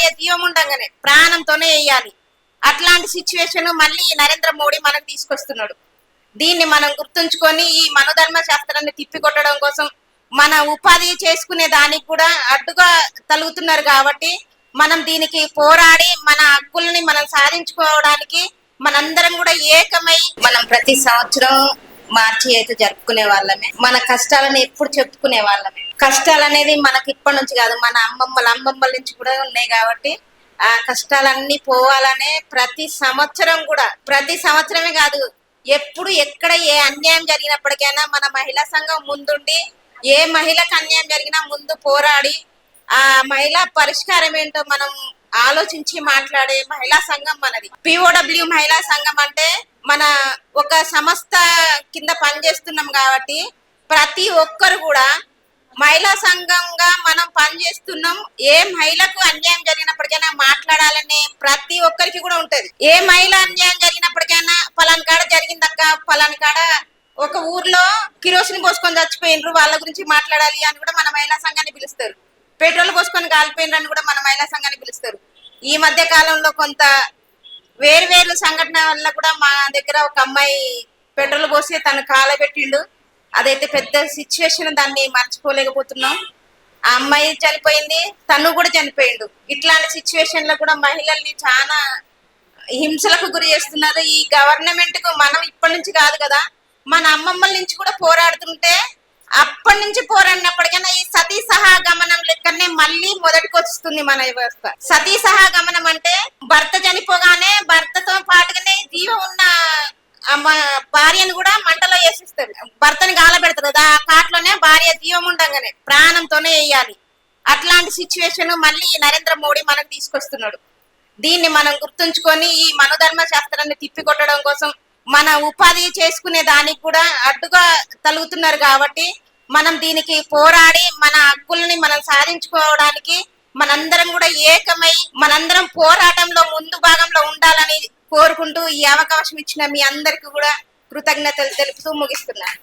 భార్య జీవం ఉండగానే ప్రాణంతోనే వేయాలి. అట్లాంటి సిచ్యువేషన్ మళ్ళీ నరేంద్ర మోడీ మనకు తీసుకొస్తున్నాడు. దీన్ని మనం గుర్తుంచుకొని ఈ మనోధర్మ శాస్త్రాన్ని తిప్పికొట్టడం కోసం మన ఉపాధి చేసుకునే దానికి కూడా అడ్డుగా తలుగుతున్నారు. కాబట్టి మనం దీనికి పోరాడి మన హక్కుల్ని మనం సాధించుకోవడానికి మనందరం కూడా ఏకమై మనం ప్రతి సంవత్సరం మార్చి అయితే జరుపుకునే వాళ్ళమే. మన కష్టాలను ఎప్పుడు చెప్పుకునే వాళ్ళమే. కష్టాలు అనేది మనకి ఇప్పటి నుంచి కాదు, మన అమ్మమ్మల నుంచి కూడా ఉన్నాయి. కాబట్టి ఆ కష్టాలన్నీ పోవాలనే ప్రతి సంవత్సరమే కాదు, ఎప్పుడు ఎక్కడ ఏ అన్యాయం జరిగినప్పటికైనా మన మహిళా సంఘం ముందుండి ఏ మహిళకు అన్యాయం జరిగినా ముందు పోరాడి ఆ మహిళా పరిష్కారం ఏంటో మనం ఆలోచించి మాట్లాడే మహిళా సంఘం మనది. పిఓడబ్ల్యూ మహిళా సంఘం అంటే మన ఒక సంస్థ కింద పనిచేస్తున్నాం కాబట్టి ప్రతి ఒక్కరు కూడా మహిళా సంఘంగా మనం పనిచేస్తున్నాం. ఏ మహిళకు అన్యాయం జరిగినప్పటికైనా మాట్లాడాలనే ప్రతి ఒక్కరికి కూడా ఉంటది. ఏ మహిళ అన్యాయం జరిగినప్పటికైనా పలాని కాడ జరిగిందక్క, పలాని కాడ ఒక ఊర్లో కిరోసిన్ పోసుకొని చచ్చిపోయినరు, వాళ్ళ గురించి మాట్లాడాలి అని కూడా మన మహిళా సంఘాన్ని పిలుస్తారు. పెట్రోల్ పోసుకొని కాలిపోయినరు అని కూడా మన మహిళా సంఘాన్ని పిలుస్తారు. ఈ మధ్య కాలంలో కొంత వేరు సంఘటన వల్ల కూడా మా దగ్గర ఒక అమ్మాయి పెట్రోల్ పోసి తను కాలబెట్టిండు. అదైతే పెద్ద సిచ్యువేషన్, దాన్ని మర్చిపోలేకపోతున్నాం. ఆ అమ్మాయి చనిపోయింది, తను కూడా చనిపోయిండు. ఇట్లాంటి సిచ్యువేషన్ లో కూడా మహిళల్ని చాలా హింసలకు గురి చేస్తున్నారు. ఈ గవర్నమెంట్ కు మనం ఇప్పటి నుంచి కాదు కదా, మన అమ్మమ్మల నుంచి కూడా పోరాడుతుంటే అప్పటి నుంచి పోరాడినప్పటికైనా ఈ సతీ సహాగమనం లెక్కనే మళ్ళీ మొదటికి వస్తుంది మన వ్యవస్థ. సతీ సహాగమనం అంటే భర్త చనిపోగానే భర్తతో పాటుగానే జీవం ఉన్న భార్యను కూడా మంటలో వేసిస్తారు, భర్తని గాలబెడతారు కదా, ఆ కాట్లోనే భార్య జీవం ఉండగానే ప్రాణంతోనే వేయాలి. అట్లాంటి సిచ్యువేషన్ మళ్ళీ నరేంద్ర మోడీ మనకు తీసుకొస్తున్నాడు. దీన్ని మనం గుర్తుంచుకొని ఈ మనోధర్మ శాస్త్రాన్ని తిప్పికొట్టడం కోసం మన ఉపాధి చేసుకునే దానికి కూడా అడ్డుగా తలుగుతున్నారు. కాబట్టి మనం దీనికి పోరాడి మన హక్కుల్ని మనం సాధించుకోవడానికి మనందరం కూడా ఏకమై మనందరం పోరాటంలో ముందు భాగంలో ఉండాలని కోరుకుంటూ ఈ అవకాశం ఇచ్చిన మీ అందరికి కూడా కృతజ్ఞతలు తెలుపుతూ ముగిస్తున్నాను.